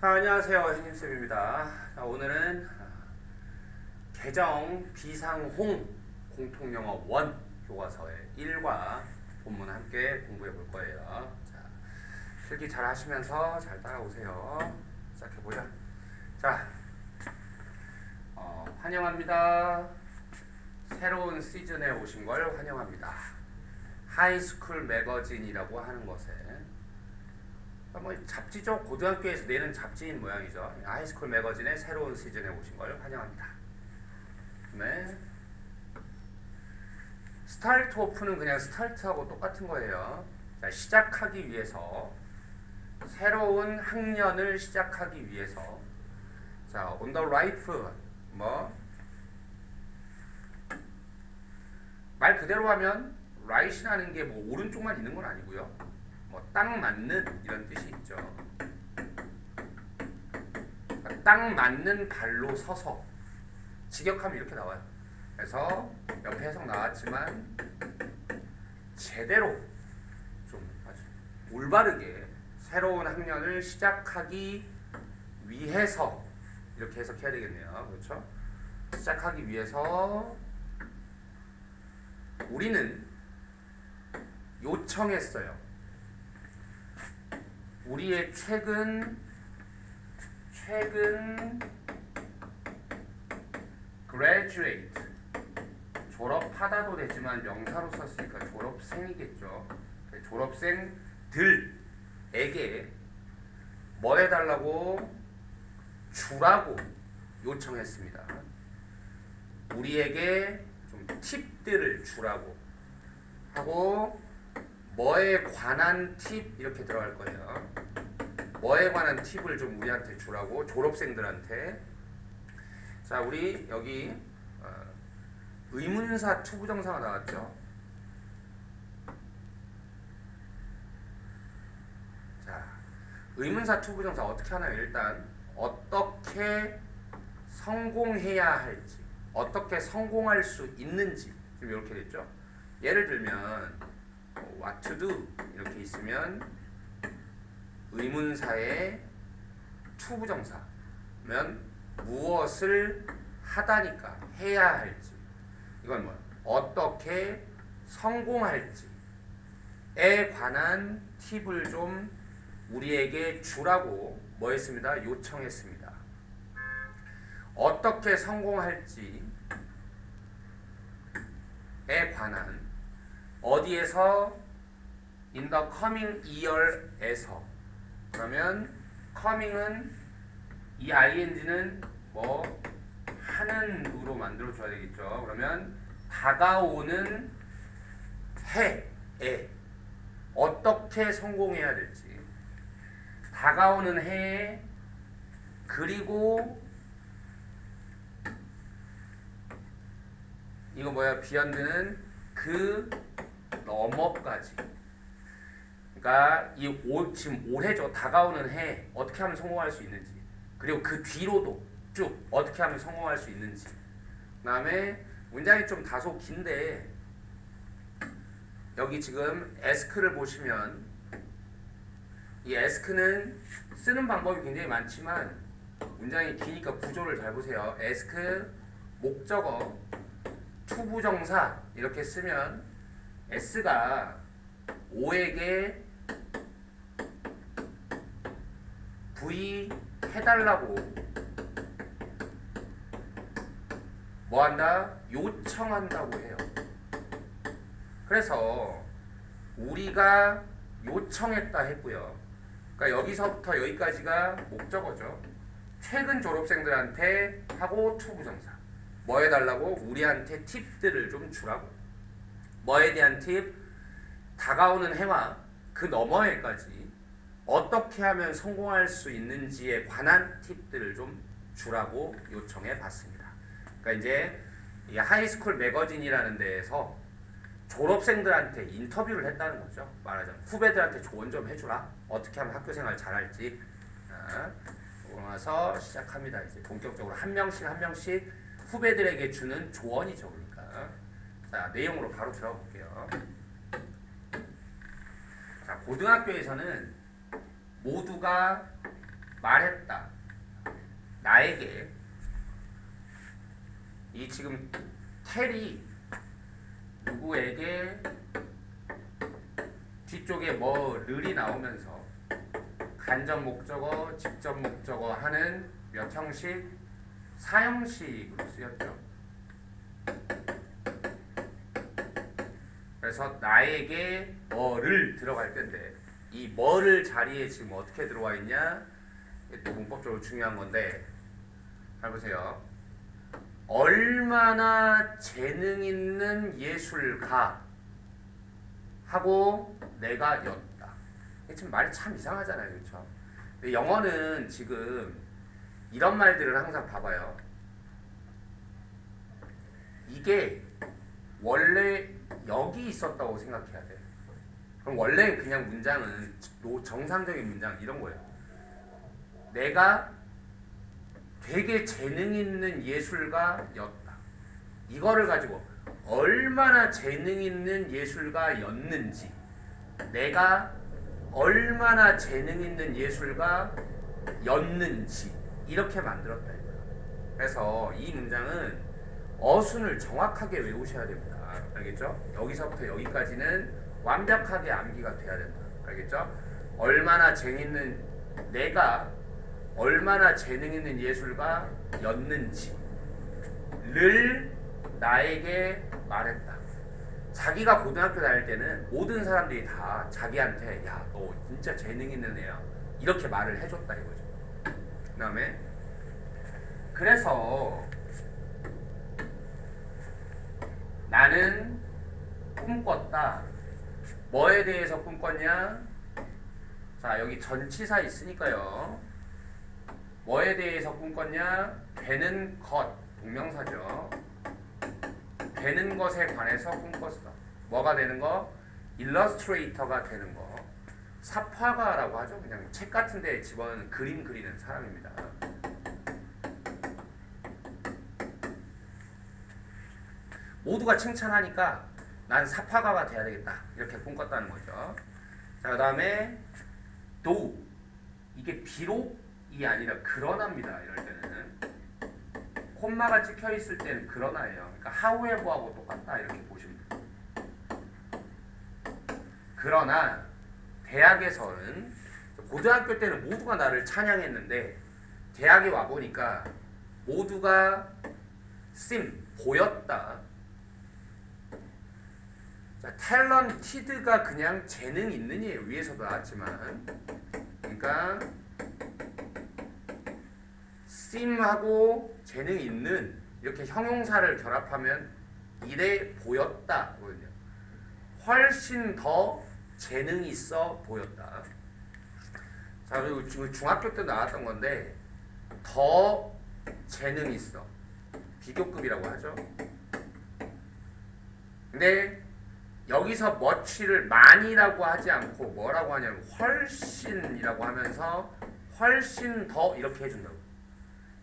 안녕하세요. hen님쌤입니다. 오늘은 개정 비상홍 공통영어 1 교과서의 1과 본문 함께 공부해 볼 거예요. 자, 필기 잘 하시면서 잘 따라오세요. 시작해보자. 자, 환영합니다. 새로운 시즌에 오신 걸 환영합니다. 하이스쿨 매거진이라고 하는 것에 뭐 잡지죠. 고등학교에서 내는 잡지인 모양이죠. 하이스쿨 매거진의 새로운 시즌에 오신 걸 환영합니다. 네. 스타트 오프는 그냥 스타트하고 똑같은 거예요. 자, 시작하기 위해서, 새로운 학년을 시작하기 위해서, 자, on the right, 말 그대로 하면 right이라는 게 뭐 오른쪽만 있는 건 아니고요. 딱 맞는 이런 뜻이 있죠. 딱 맞는 발로 서서, 직역하면 이렇게 나와요. 그래서 옆에 해석 나왔지만 제대로 좀 아주 올바르게 새로운 학년을 시작하기 위해서 이렇게 해석해야 되겠네요. 그렇죠? 시작하기 위해서 우리는 요청했어요. 우리의 최근 graduate, 졸업하다도 되지만 명사로 썼으니까 졸업생이겠죠. 졸업생들에게 뭐 해달라고? 주라고 요청했습니다. 우리에게 좀 팁들을 주라고 하고, 뭐에 관한 팁 이렇게 들어갈 거예요. 뭐에 관한 팁을 좀 우리한테 주라고, 졸업생들한테. 자, 우리 여기 의문사 투부정사가 나왔죠. 자, 의문사 투부정사 어떻게 하나요? 일단 어떻게 성공해야 할지, 어떻게 성공할 수 있는지 지금 이렇게 됐죠. 예를 들면 what to do 이렇게 있으면 의문사의 투부정사면 무엇을 하다니까 해야 할지, 이건 뭐야? 어떻게 성공할지에 관한 팁을 좀 우리에게 주라고 뭐 했습니다? 요청했습니다. 어떻게 성공할지에 관한, 어디에서? in the coming year에서. 그러면 coming은 이 ing는 뭐 하는으로 만들어 줘야 되겠죠. 그러면 다가오는 해에 어떻게 성공해야 될지, 다가오는 해에, 그리고 이거 뭐야? 비욘드는 그 너머까지. 그러니까 지금 올해죠. 다가오는 해 어떻게 하면 성공할 수 있는지, 그리고 그 뒤로도 쭉 어떻게 하면 성공할 수 있는지. 그 다음에 문장이 좀 다소 긴데, 여기 지금 ask를 보시면 이 ask는 쓰는 방법이 굉장히 많지만 문장이 기니까 구조를 잘 보세요. ask 목적어 투부정사 이렇게 쓰면 s가 O에게 V 해달라고 뭐 한다? 요청한다고 해요. 그래서 우리가 요청했다 했고요. 그러니까 여기서부터 여기까지가 목적어죠. 최근 졸업생들한테 하고 투부정사. 뭐 해달라고? 우리한테 팁들을 좀 주라고. 뭐에 대한 팁? 다가오는 해와 그 너머해까지 어떻게 하면 성공할 수 있는지에 관한 팁들을 좀 주라고 요청해 봤습니다. 그러니까 이제 이 하이스쿨 매거진이라는 데에서 졸업생들한테 인터뷰를 했다는 거죠. 말하자면 후배들한테 조언 좀 해주라. 어떻게 하면 학교생활 잘할지. 그러고 나서 시작합니다. 이제 본격적으로 한 명씩 후배들에게 주는 조언이죠. 그러니까 자, 내용으로 바로 들어가 볼게요. 자, 고등학교에서는 모두가 말했다. 나에게. 이 지금 텔이 누구에게 뒤쪽에 뭐를이 나오면서 간접 목적어, 직접 목적어 하는 몇 형식? 4형식으로 쓰였죠. 그래서 나에게 뭐를 들어갈 텐데 이 뭐를 자리에 지금 어떻게 들어와 있냐? 이게 또 문법적으로 중요한 건데 잘 보세요. 얼마나 재능 있는 예술가 하고 내가 였다. 이게 지금 말이 참 이상하잖아요. 그렇죠? 근데 영어는 지금 이런 말들을 항상 봐봐요. 이게 원래 여기 있었다고 생각해야 돼. 그럼 원래 그냥 문장은 정상적인 문장 이런 거예요. 내가 되게 재능 있는 예술가였다. 이거를 가지고 얼마나 재능 있는 예술가였는지, 내가 얼마나 재능 있는 예술가였는지 이렇게 만들었다 이거예요. 그래서 이 문장은 어순을 정확하게 외우셔야 됩니다. 알겠죠? 여기서부터 여기까지는 완벽하게 암기가 돼야 된다. 알겠죠? 얼마나 재밌는 내가 얼마나 재능 있는 예술가였는지를 나에게 말했다. 자기가 고등학교 다닐 때는 모든 사람들이 다 자기한테 야, 너 진짜 재능 있는 애야 이렇게 말을 해줬다 이거죠. 그 다음에 그래서 나는 꿈꿨다. 뭐에 대해서 꿈꿨냐? 자, 여기 전치사 있으니까요. 뭐에 대해서 꿈꿨냐? 되는 것, 동명사죠. 되는 것에 관해서 꿈꿨어. 뭐가 되는 거? 일러스트레이터가 되는 거. 삽화가라고 하죠. 그냥 책 같은 데 집어넣는 그림 그리는 사람입니다. 모두가 칭찬하니까 난 삽화가가 돼야 되겠다. 이렇게 꿈꿨다는 거죠. 자, 그 다음에 though. 이게 비록이 아니라 그러나입니다. 이럴 때는. 콤마가 찍혀 있을 때는 그러나예요. 그러니까 however하고 똑같다. 이렇게 보시면 돼요. 그러나 대학에서는 고등학교 때는 모두가 나를 찬양했는데 대학에 와보니까 모두가 보였다. 자, 탤런티드가 그냥 재능 있는이에요. 위에서도 나왔지만. 그러니까 하고 재능 있는 이렇게 형용사를 결합하면 이래 보였다. 훨씬 더 재능 있어 보였다. 자, 그리고 지금 중학교 때 나왔던 건데 더 재능 있어. 비교급이라고 하죠. 근데 여기서 much를 많이라고 하지 않고 뭐라고 하냐면 훨씬이라고 하면서 훨씬 더 이렇게 해준다고.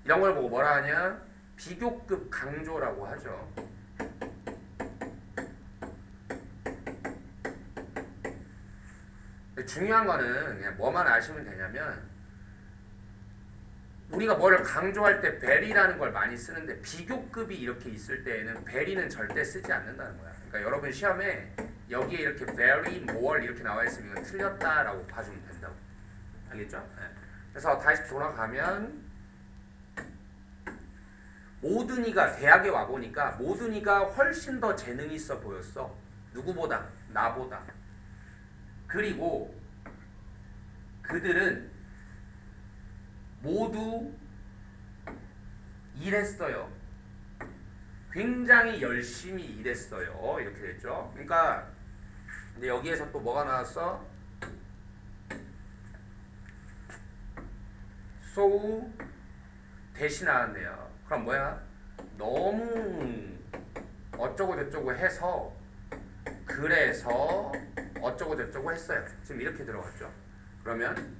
이런 걸 보고 뭐라 하냐? 비교급 강조라고 하죠. 중요한 거는 그냥 뭐만 아시면 되냐면 우리가 뭐를 강조할 때 very라는 걸 많이 쓰는데 비교급이 이렇게 있을 때에는 very는 절대 쓰지 않는다는 거야. 그러니까 여러분 시험에 여기에 이렇게 very, more 이렇게 나와 있으면 이건 틀렸다라고 봐주면 된다고. 알겠죠? 네. 그래서 다시 돌아가면 모든이가 대학에 와보니까 모든이가 훨씬 더 재능이 있어 보였어. 누구보다? 나보다. 그리고 그들은 모두 일했어요. 굉장히 열심히 일했어요. 이렇게 됐죠. 그러니까 근데 여기에서 또 뭐가 나왔어? so 대신 나왔네요. 그럼 뭐야? 너무 어쩌고 저쩌고 해서 그래서 어쩌고 저쩌고 했어요. 지금 이렇게 들어갔죠. 그러면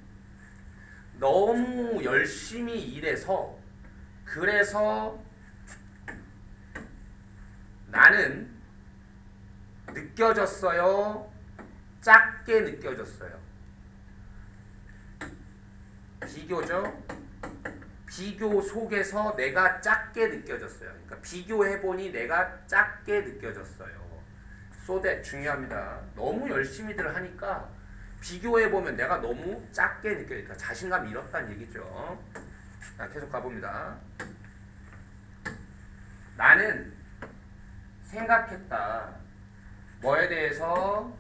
너무 열심히 일해서 그래서 나는 느껴졌어요. 작게 느껴졌어요. 비교죠. 비교 속에서 내가 작게 느껴졌어요. 그러니까 비교해보니 내가 작게 느껴졌어요. so that 중요합니다. 너무 열심히들 하니까 비교해보면 내가 너무 작게 느껴지니까 자신감이 잃었다는 얘기죠. 자, 계속 가봅니다. 나는 생각했다. 뭐에 대해서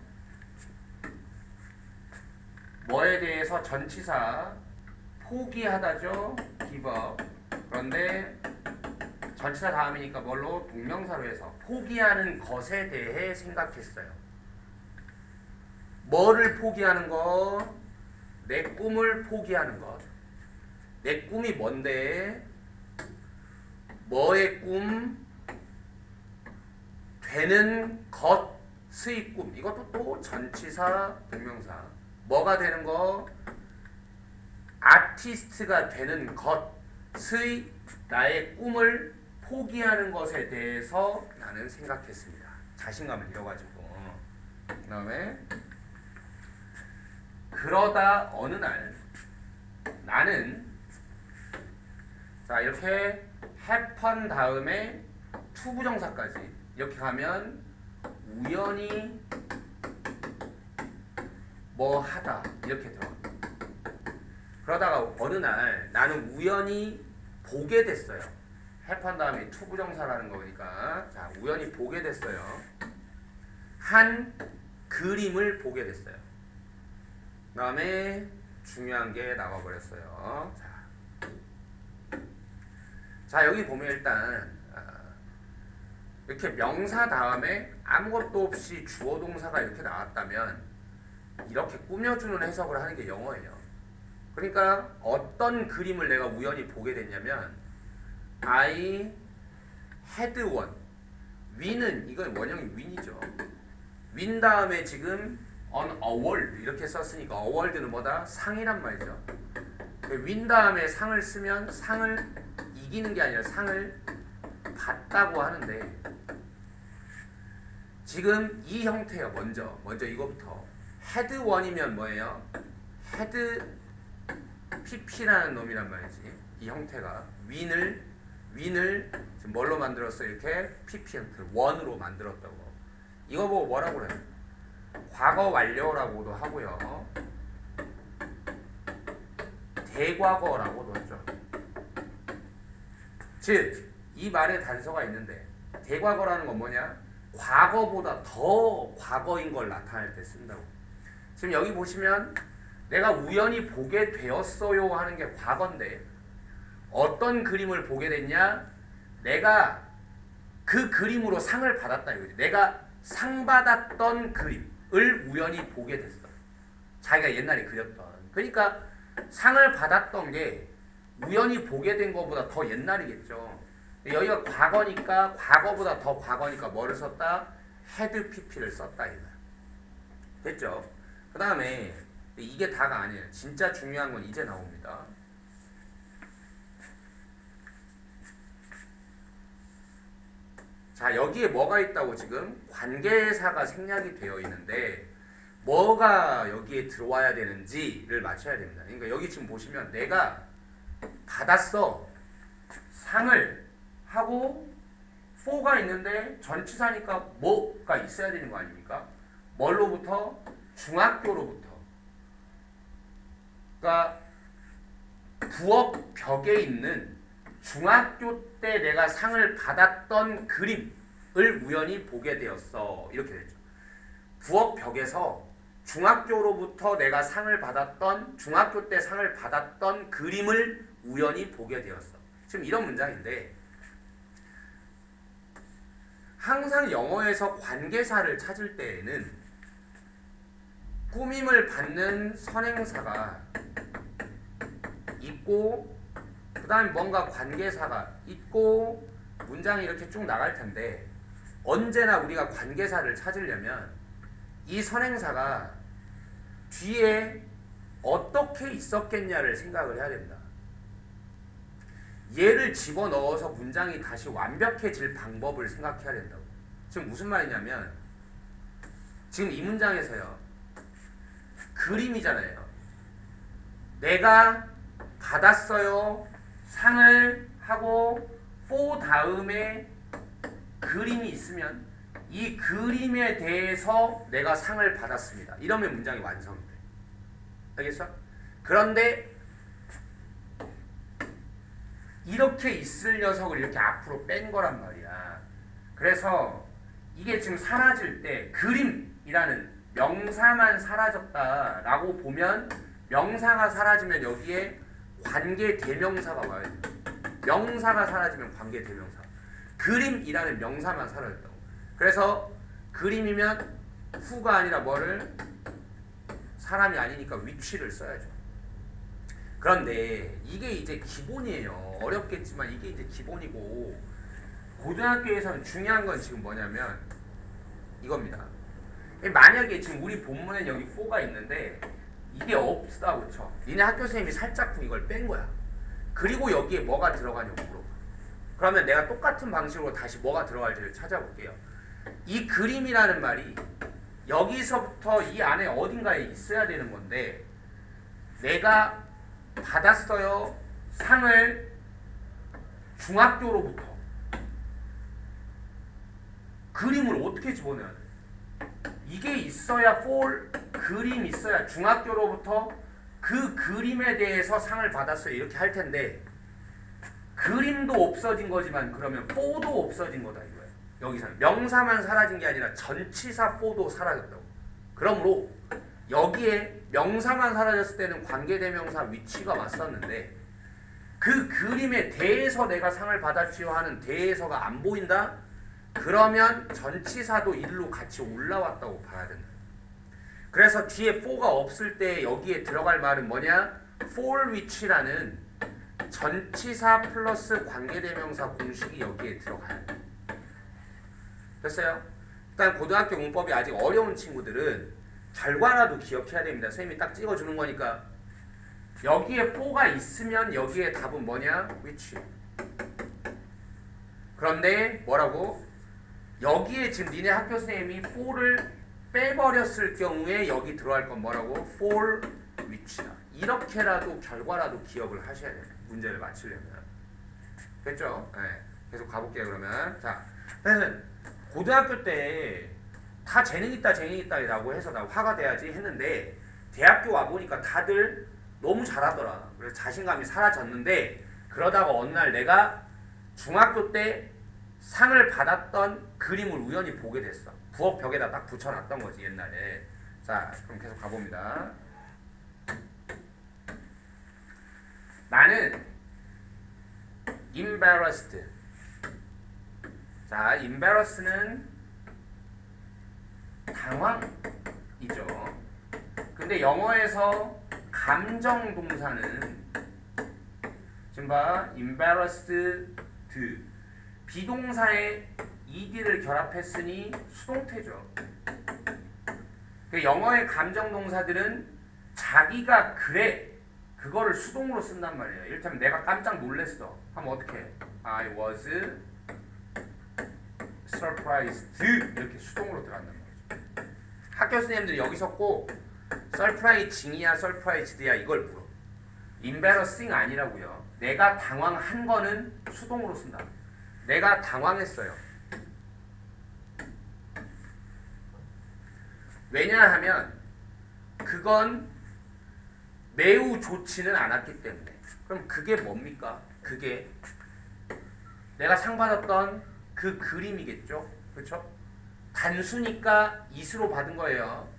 전치사 포기하다죠. give up. 그런데 전치사 다음이니까 뭘로? 동명사로 해서 포기하는 것에 대해 생각했어요. 뭐를 포기하는 것? 내 꿈을 포기하는 것. 내 꿈이 뭔데? 뭐의 꿈? 되는 것의 꿈. 이것도 또 전치사 동명사. 뭐가 되는 거? 아티스트가 되는 것의 나의 꿈을 포기하는 것에 대해서 나는 생각했습니다. 자신감을 잃어가지고. 그 다음에 그러다 어느 날 나는 자 이렇게 happen 다음에 투부정사까지 이렇게 가면 우연히 뭐 하다 이렇게 들어갑니다. 그러다가 어느 날 나는 우연히 보게 됐어요. happen 다음에 투부정사라는 거니까 자 우연히 보게 됐어요. 한 그림을 보게 됐어요. 그 다음에 중요한 게 나와버렸어요. 자 여기 보면 일단 이렇게 명사 다음에 아무것도 없이 주어 동사가 이렇게 나왔다면 이렇게 꾸며주는 해석을 하는 게 영어예요. 그러니까 어떤 그림을 내가 우연히 보게 됐냐면 I had one. win은 이건 원형이 win이죠. win 다음에 지금 on award 이렇게 썼으니까 award는 뭐다? 상이란 말이죠. win 다음에 상을 쓰면 상을 이기는 게 아니라 상을 받다고 하는데 지금 이 형태예요. 먼저 이거부터 had one이면 뭐예요? had pp라는 놈이란 말이지. 이 형태가 win을 지금 뭘로 만들었어? 이렇게 pp 형태 one으로 만들었다고. 이거 보고 뭐라고 그래요? 과거 완료라고도 하고요. 대과거라고도 하죠. 즉 이 말에 단서가 있는데 대과거라는 건 뭐냐? 과거보다 더 과거인 걸 나타낼 때 쓴다고. 지금 여기 보시면 내가 우연히 보게 되었어요 하는 게 과거인데 어떤 그림을 보게 됐냐? 내가 그 그림으로 상을 받았다 이거지. 내가 상 받았던 그림을 우연히 보게 됐어. 자기가 옛날에 그렸던. 그러니까 상을 받았던 게 우연히 보게 된 것보다 더 옛날이겠죠. 여기가 과거니까 과거보다 더 과거니까 뭐를 썼다? had pp를 썼다 이거야. 됐죠? 그 다음에 이게 다가 아니에요. 진짜 중요한 건 이제 나옵니다. 자 여기에 뭐가 있다고 지금 관계사가 생략이 되어 있는데 뭐가 여기에 들어와야 되는지를 맞춰야 됩니다. 그러니까 여기 지금 보시면 내가 받았어 상을 하고 for가 있는데 전치사니까 뭐가 있어야 되는 거 아닙니까? 뭘로부터? 중학교로부터. 그러니까 부엌 벽에 있는 중학교 때 내가 상을 받았던 그림을 우연히 보게 되었어. 이렇게 됐죠. 부엌 벽에서 중학교로부터 내가 상을 받았던 중학교 때 상을 받았던 그림을 우연히 보게 되었어. 지금 이런 문장인데 항상 영어에서 관계사를 찾을 때에는 꾸밈을 받는 선행사가 있고 그 다음에 뭔가 관계사가 있고 문장이 이렇게 쭉 나갈 텐데 언제나 우리가 관계사를 찾으려면 이 선행사가 뒤에 어떻게 있었겠냐를 생각을 해야 됩니다. 얘를 집어넣어서 문장이 다시 완벽해질 방법을 생각해야 된다고. 지금 무슨 말이냐면 지금 이 문장에서요. 그림이잖아요. 내가 받았어요. 상을 하고 for 다음에 그림이 있으면 이 그림에 대해서 내가 상을 받았습니다. 이러면 문장이 완성이 돼. 알겠어? 그런데 이렇게 있을 녀석을 이렇게 앞으로 뺀 거란 말이야. 그래서 이게 지금 사라질 때 그림이라는 명사만 사라졌다라고 보면 명사가 사라지면 여기에 관계 대명사가 와야 돼. 명사가 사라지면 관계 대명사. 그림이라는 명사만 사라졌다고. 그래서 그림이면 후가 아니라 뭐를 사람이 아니니까 위치를 써야죠. 그런데 이게 이제 기본이에요. 어렵겠지만 이게 이제 기본이고 고등학교에서는 중요한 건 지금 뭐냐면 이겁니다. 만약에 지금 우리 본문엔 여기 4가 있는데 이게 없다고 쳐. 니네 학교 선생님이 살짝쿵 이걸 뺀 거야. 그리고 여기에 뭐가 들어가냐고 물어봐. 그러면 내가 똑같은 방식으로 다시 뭐가 들어갈지를 찾아볼게요. 이 그림이라는 말이 여기서부터 이 안에 어딘가에 있어야 되는 건데 내가 받았어요. 상을 중학교로부터 그림을 어떻게 집어넣어야 돼? 이게 있어야 for 그림 있어야 중학교로부터 그 그림에 대해서 상을 받았어요. 이렇게 할 텐데 그림도 없어진 거지만 그러면 for도 없어진 거다 이거예요. 여기서 명사만 사라진 게 아니라 전치사 for도 사라졌다고. 그러므로 여기에 명사만 사라졌을 때는 관계대명사 위치가 왔었는데 그 그림에 대해서 내가 상을 받았지요 하는 대해서가 안 보인다? 그러면 전치사도 일로 같이 올라왔다고 봐야 된다. 그래서 뒤에 for가 없을 때 여기에 들어갈 말은 뭐냐? for which라는 전치사 플러스 관계대명사 공식이 여기에 들어가야 돼. 됐어요? 일단 고등학교 문법이 아직 어려운 친구들은 결과라도 기억해야 됩니다. 선생님이 딱 찍어주는 거니까 여기에 for가 있으면 여기에 답은 뭐냐? which. 그런데 뭐라고? 여기에 지금 니네 학교 선생님이 for를 빼버렸을 경우에 여기 들어갈 건 뭐라고? for which다. 이렇게라도 결과라도 기억을 하셔야 돼요. 문제를 맞추려면. 됐죠? 네. 계속 가볼게요 그러면. 자, 고등학교 때 다 재능 있다 라고 해서 나 화가 돼야지 했는데 대학교 와보니까 다들 너무 잘하더라. 그래서 자신감이 사라졌는데 그러다가 어느 날 내가 중학교 때 상을 받았던 그림을 우연히 보게 됐어. 부엌 벽에다 딱 붙여놨던 거지 옛날에. 자, 그럼 계속 가봅니다. 나는 embarrassed. 자, embarrass는 당황이죠. 근데 영어에서 감정 동사는 지금 봐, embarrassed 비동사에 ed를 결합했으니 수동태죠. 영어의 감정 동사들은 자기가 그래 그거를 수동으로 쓴단 말이에요. 이를테면 내가 깜짝 놀랐어 하면 어떻게 해? I was surprised 이렇게 수동으로 들어간단 말이죠. 학교 선생님들이 여기서 꼭 surprising이야 surprised야 이걸 물어. embarrassing 아니라고요. 내가 당황한 거는 수동으로 쓴다. 내가 당황했어요. 왜냐하면 그건 매우 좋지는 않았기 때문에. 그럼 그게 뭡니까? 그게 내가 상 받았던 그 그림이겠죠? 그렇죠? 단수니까 이수로 받은 거예요.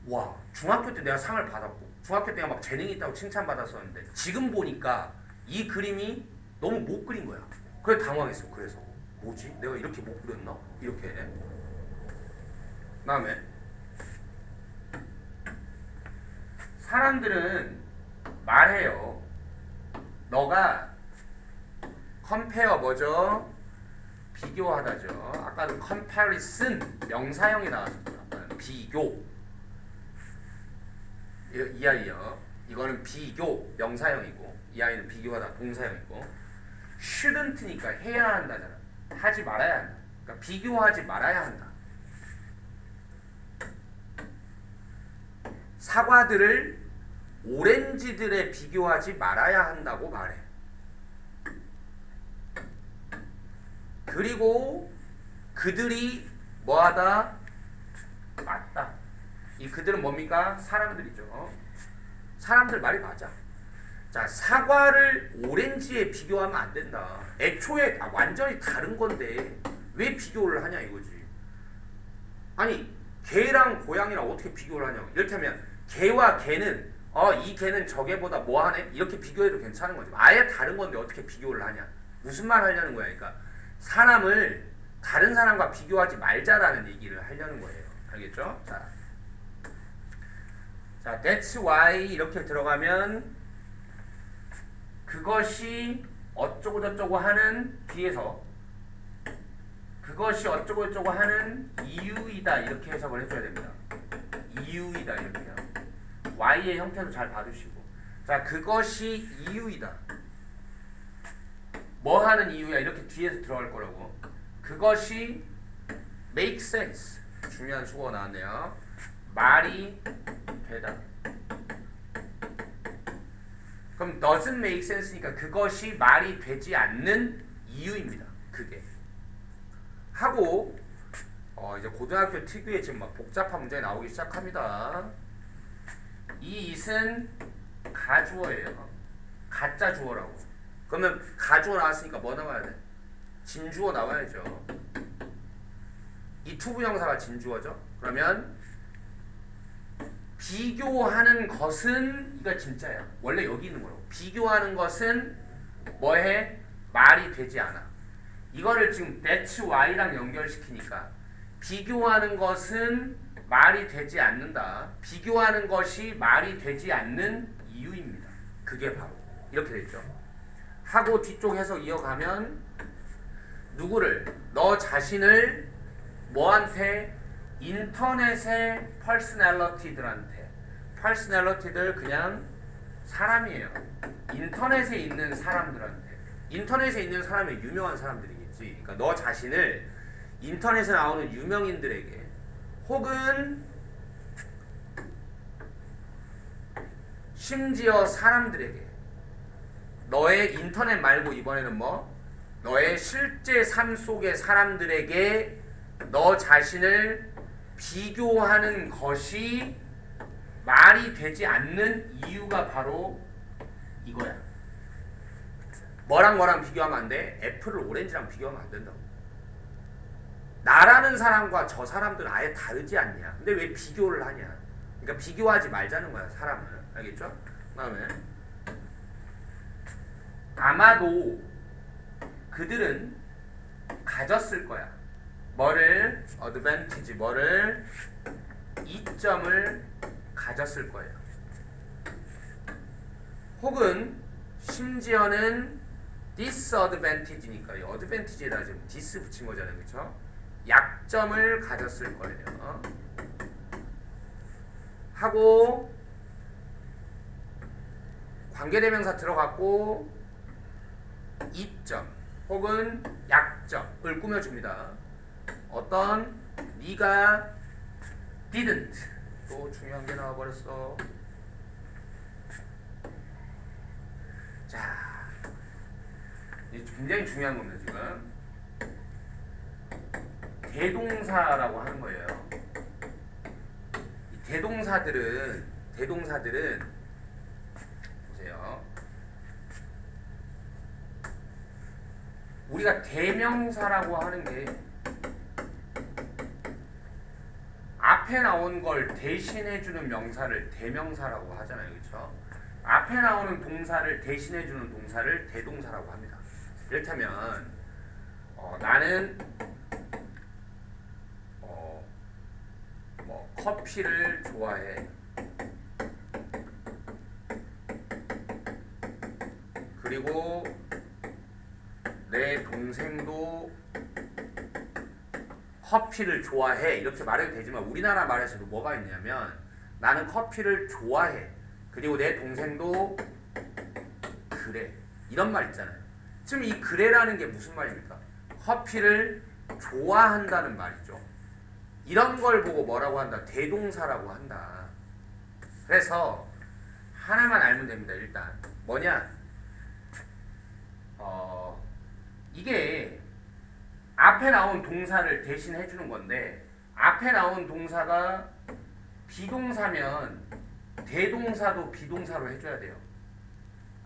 와, 중학교 때 내가 상을 받았고 중학교 때 막 재능이 있다고 칭찬받았었는데 지금 보니까 이 그림이 너무 못 그린 거야. 그래 당황했어. 그래서 뭐지? 내가 이렇게 못 그렸나? 이렇게. 그다음에 사람들은 말해요. 너가 compare 뭐죠? 비교하다죠. 아까는 comparison 명사형이 나왔었죠. 아까는 비교. 이 아이요. 이거는 비교 명사형이고 이 아이는 비교하다 동사형이고 shouldn't니까 해야 한다잖아. 하지 말아야 한다. 그러니까 비교하지 말아야 한다. 사과들을 오렌지들에 비교하지 말아야 한다고 말해. 그리고 그들이 뭐하다? 맞다. 이 그들은 뭡니까? 사람들이죠. 사람들 말이 맞아. 자, 사과를 오렌지에 비교하면 안 된다. 애초에 완전히 다른 건데 왜 비교를 하냐 이거지. 아니, 개랑 고양이랑 어떻게 비교를 하냐고. 이를테면 개와 개는 이 개는 저 개보다 뭐하네? 이렇게 비교해도 괜찮은 거지. 아예 다른 건데 어떻게 비교를 하냐. 무슨 말 하려는 거야. 그러니까 사람을 다른 사람과 비교하지 말자라는 얘기를 하려는 거예요. 알겠죠? 자, that's why 이렇게 들어가면 그것이 어쩌고저쩌고 하는 뒤에서 그것이 어쩌고저쩌고 하는 이유이다 이렇게 해석을 해줘야 됩니다. 이유이다 이렇게요. y의 형태도 잘 봐주시고. 자, 그것이 이유이다. 뭐 하는 이유야 이렇게 뒤에서 들어갈 거라고. 그것이 make sense. 중요한 수어가 나왔네요. 말이 되다. 그럼 doesn't make sense니까 그것이 말이 되지 않는 이유입니다. 그게. 하고 이제 고등학교 특유의 지금 막 복잡한 문제가 나오기 시작합니다. 이 it은 가주어예요. 가짜 주어라고. 그러면 가주어 나왔으니까 뭐 나와야 돼? 진주어 나와야죠. 이 투부정사가 진주어죠. 그러면 비교하는 것은 이거 진짜야. 원래 여기 있는 거라고. 비교하는 것은 뭐해? 말이 되지 않아. 이거를 지금 that's why랑 연결시키니까 비교하는 것은 말이 되지 않는다. 비교하는 것이 말이 되지 않는 이유입니다. 그게 바로 이렇게 됐죠. 하고 뒤쪽 해석 이어가면 누구를? 너 자신을 뭐한테? 인터넷의 퍼스널리티들한테. 퍼스널리티들 그냥 사람이에요. 인터넷에 있는 사람들한테. 인터넷에 있는 사람이 유명한 사람들이겠지. 그러니까 너 자신을 인터넷에 나오는 유명인들에게 혹은 심지어 사람들에게 너의 인터넷 말고 이번에는 뭐? 너의 실제 삶 속의 사람들에게 너 자신을 비교하는 것이 말이 되지 않는 이유가 바로 이거야. 뭐랑 비교하면 안 돼? 애플을 오렌지랑 비교하면 안 된다고. 나라는 사람과 저 사람들은 아예 다르지 않냐. 근데 왜 비교를 하냐. 그러니까 비교하지 말자는 거야, 사람을. 알겠죠? 그 다음에 아마도 그들은 가졌을 거야. 뭐를? advantage, 뭐를? 이점을 가졌을 거예요. 혹은 심지어는 disadvantage니까 이 advantage에다 지금 dis 붙인 거잖아요. 그렇죠? 약점을 가졌을 거예요. 하고 관계대명사 들어갔고 이점 혹은 약점을 꾸며줍니다. 어떤 네가 didn't 또 중요한 게 나와버렸어. 자, 이게 굉장히 중요한 겁니다. 지금 대동사라고 하는 거예요. 이 대동사들은 보세요. 우리가 대명사라고 하는 게 앞에 나온 걸 대신해주는 명사를 대명사라고 하잖아요. 그렇죠? 앞에 나오는 동사를 대신해주는 동사를 대동사라고 합니다. 이를테면 나는 뭐 커피를 좋아해. 그리고 내 동생도 커피를 좋아해. 이렇게 말해도 되지만 우리나라 말에서도 뭐가 있냐면 나는 커피를 좋아해. 그리고 내 동생도 그래. 이런 말 있잖아요. 지금 이 그래라는 게 무슨 말입니까? 커피를 좋아한다는 말이죠. 이런 걸 보고 뭐라고 한다? 대동사라고 한다. 그래서 하나만 알면 됩니다. 일단 뭐냐? 이게 앞에 나온 동사를 대신 해주는 건데 앞에 나온 동사가 비동사면 대동사도 비동사로 해줘야 돼요.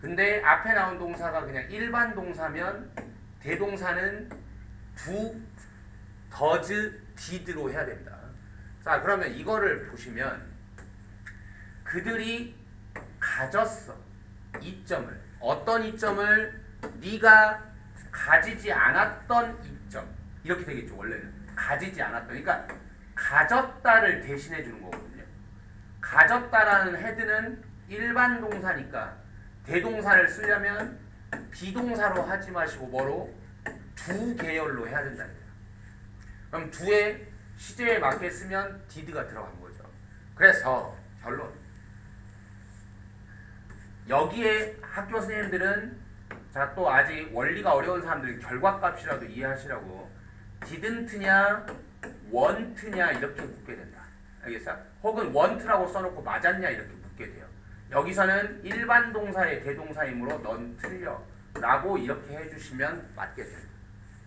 근데 앞에 나온 동사가 그냥 일반 동사면 대동사는 do, does, did로 해야 됩니다. 자, 그러면 이거를 보시면 그들이 가졌어. 이점을. 어떤 이점을? 네가 가지지 않았던 이점. 이렇게 되겠죠. 원래는. 가지지 않았던. 그러니까 가졌다를 대신해 주는 거거든요. 가졌다라는 헤드는 일반 동사니까 대동사를 쓰려면 비동사로 하지 마시고 뭐로? 두 계열로 해야 된다. 그럼 두의 시제에 맞게 쓰면 did가 들어간 거죠. 그래서 결론. 여기에 학교 선생님들은 자, 또 아직 원리가 어려운 사람들은 결과값이라도 이해하시라고 didn't냐 want냐 이렇게 묻게 된다. 알겠어? 혹은 want라고 써놓고 맞았냐 이렇게 묻게 돼요. 여기서는 일반 동사의 대동사이므로 넌 틀려 라고 이렇게 해주시면 맞게 됩니다.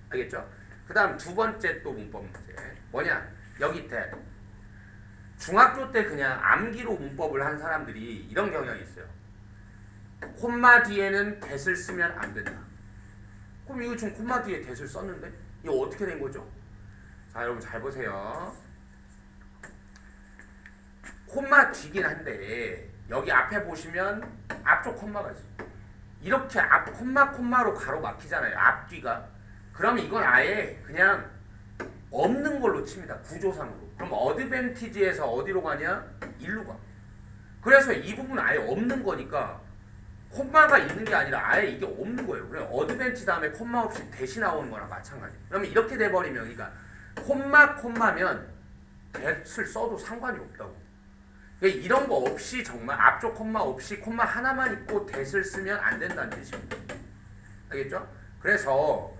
알겠죠? 그 다음 두 번째 또 문법 문제 뭐냐? 여기 때 중학교 때 그냥 암기로 문법을 한 사람들이 이런 경향이 있어요. 콤마 뒤에는 that을 쓰면 안 된다. 그럼 이거 지금 콤마 뒤에 that을 썼는데 이거 어떻게 된 거죠? 자, 여러분 잘 보세요. 콤마 뒤긴 한데 여기 앞에 보시면 앞쪽 콤마가 있어요. 이렇게 앞 콤마로 가로 막히잖아요. 앞뒤가. 그러면 이건 아예 그냥 없는 걸로 칩니다. 구조상으로. 그럼 어드밴티지에서 어디로 가냐? 일로 가. 그래서 이 부분은 아예 없는 거니까 콤마가 있는 게 아니라 아예 이게 없는 거예요. 그래 어드밴티 다음에 콤마 없이 대시 나오는 거랑 마찬가지. 그러면 이렇게 돼버리면 그러니까 콤마면 that을 써도 상관이 없다고. 그러니까 이런 거 없이 정말 앞쪽 콤마 없이 콤마 하나만 있고 that을 쓰면 안 된다는 뜻입니다. 알겠죠? 그래서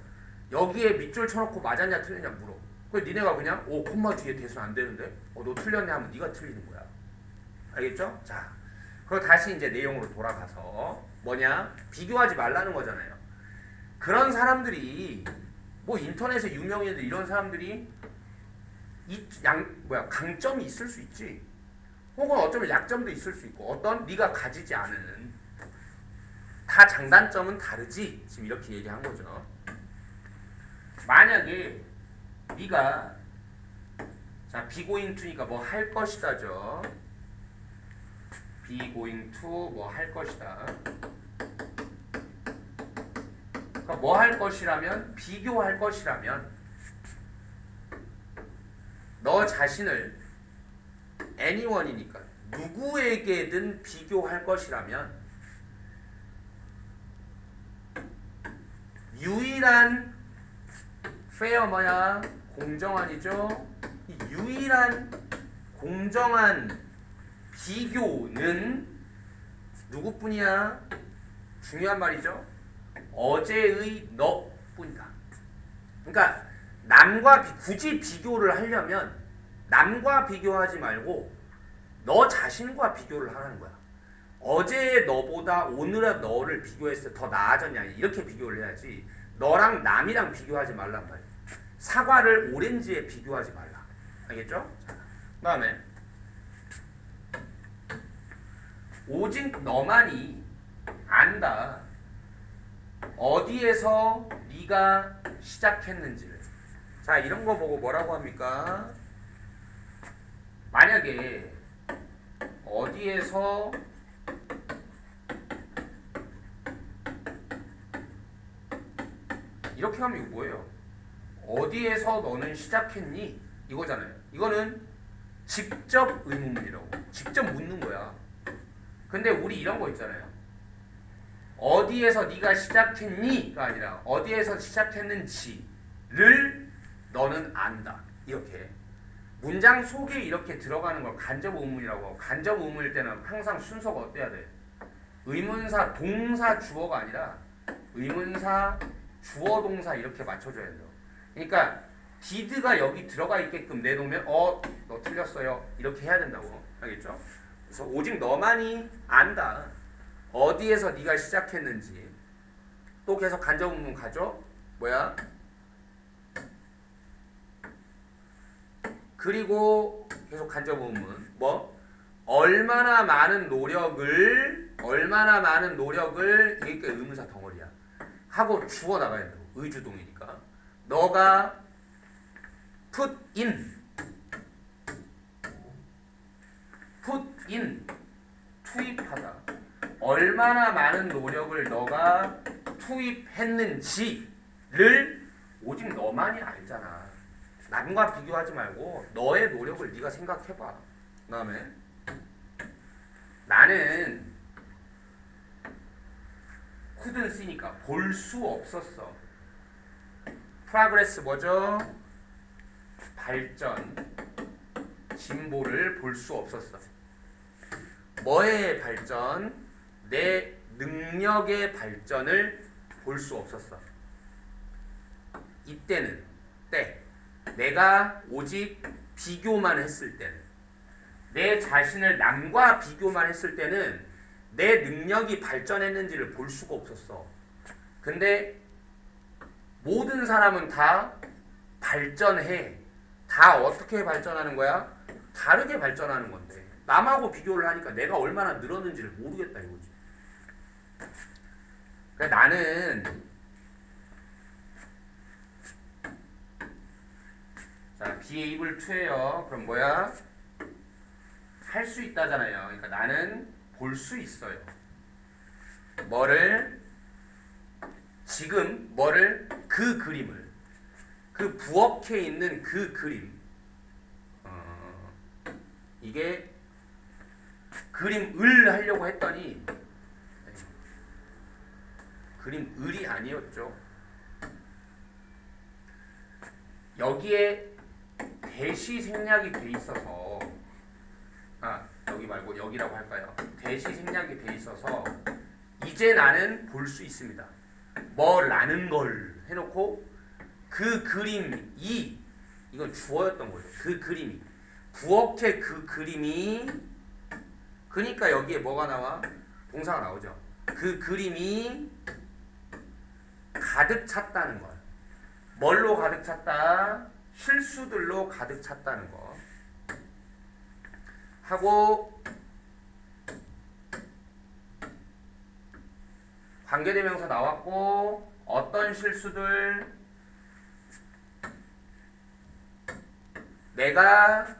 여기에 밑줄 쳐놓고 맞았냐 틀렸냐 물어. 그래서 니네가 그냥 콤마 뒤에 that은 안 되는데 너 틀렸네 하면 네가 틀리는 거야. 알겠죠? 자, 그리고 다시 이제 내용으로 돌아가서 뭐냐? 비교하지 말라는 거잖아요. 그런 사람들이 뭐 인터넷에 유명인들 이런 사람들이 강점이 있을 수 있지. 혹은 어쩌면 약점도 있을 수 있고 어떤 네가 가지지 않은 다 장단점은 다르지. 지금 이렇게 얘기한 거죠. 만약에 네가 자 be going to니까 뭐 할 것이다죠. be going to 뭐 할 것이다. 그러니까 뭐 할 것이라면 비교할 것이라면 너 자신을 anyone이니까 누구에게든 비교할 것이라면 유일한 fair 뭐야? 공정한이죠. 이 유일한 공정한 비교는 누구뿐이야? 중요한 말이죠. 어제의 너뿐이다. 그러니까 남과 굳이 비교를 하려면 남과 비교하지 말고 너 자신과 비교를 하라는 거야. 어제의 너보다 오늘의 너를 비교했을 때 더 나아졌냐 이렇게 비교를 해야지 너랑 남이랑 비교하지 말란 말이야. 사과를 오렌지에 비교하지 말라. 알겠죠? 자, 그 다음에 오직 너만이 안다. 어디에서 네가 시작했는지를. 자, 이런 거 보고 뭐라고 합니까? 만약에 어디에서 이렇게 하면 이거 뭐예요? 어디에서 너는 시작했니? 이거잖아요. 이거는 직접 의문문이라고. 직접 묻는 거야. 근데 우리 이런 거 있잖아요. 어디에서 네가 시작했니가 아니라 어디에서 시작했는지를 너는 안다. 이렇게. 문장 속에 이렇게 들어가는 걸 간접 의문이라고 하고 간접 의문일 때는 항상 순서가 어때야 돼? 의문사, 동사, 주어가 아니라 의문사, 주어, 동사 이렇게 맞춰줘야 돼요. 그러니까 did가 여기 들어가 있게끔 내놓으면 너 틀렸어요. 이렇게 해야 된다고. 알겠죠? 그래서 오직 너만이 안다. 어디에서 네가 시작했는지. 또 계속 간접 의문 가죠? 뭐야? 그리고 계속 간접 의문. 뭐? 얼마나 많은 노력을 이게 의문사 덩어리야. 하고 주워 나가야 된다고. 의주동이니까. 너가 put in 투입하다. 얼마나 많은 노력을 너가 투입했는지를 오직 너만이 알잖아. 남과 비교하지 말고 너의 노력을 네가 생각해봐. 그 다음에 나는 couldn't 쓰니까 볼 수 없었어. progress 뭐죠? 발전, 진보를 볼 수 없었어. 뭐의 발전? 내 능력의 발전을 볼 수 없었어. 이때는 내가 오직 비교만 했을 때는, 내 자신을 남과 비교만 했을 때는 내 능력이 발전했는지를 볼 수가 없었어. 근데 모든 사람은 다 발전해. 다 어떻게 발전하는 거야? 다르게 발전하는 건데 남하고 비교를 하니까 내가 얼마나 늘었는지를 모르겠다 이거지. 그러니까 나는 자 be able to예요. 그럼 뭐야? 할 수 있다잖아요. 그러니까 나는 볼 수 있어요. 그 그림을, 그 부엌에 있는 그 그림, 이게 그림을 하려고 했더니 그림을이 아니었죠. 여기에 대시 생략이 돼 있어서, 여기 말고 여기라고 할까요? 대시 생략이 돼 있어서 이제 나는 볼 수 있습니다. 뭐라는 걸 해놓고 그 그림이, 이건 주어였던 거죠. 그 그림이, 부엌의 그 그림이, 그러니까 여기에 뭐가 나와? 동사가 나오죠. 그 그림이 가득 찼다는 것. 뭘로 가득 찼다? 실수들로 가득 찼다는 거. 하고 관계대명사 나왔고, 어떤 실수들? 내가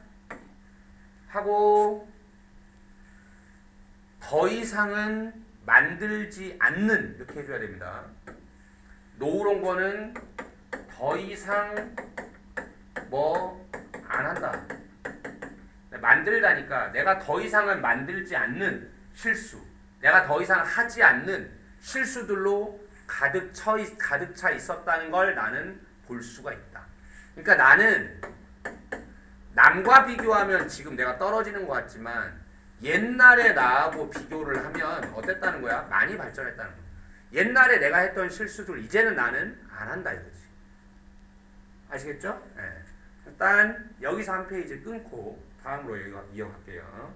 하고 더 이상은 만들지 않는, 이렇게 해줘야 됩니다. 노우런 거는 더 이상 뭐 안 한다. 만들다니까 내가 더 이상은 만들지 않는 실수, 내가 더 이상 하지 않는 실수들로 가득 차 있었다는 걸 나는 볼 수가 있다. 그러니까 나는 남과 비교하면 지금 내가 떨어지는 것 같지만 옛날에 나하고 비교를 하면 어땠다는 거야? 많이 발전했다는 거야. 옛날에 내가 했던 실수들 이제는 나는 안 한다 이거지. 아시겠죠? 네. 일단 여기서 한 페이지 끊고 다음으로 이어갈게요.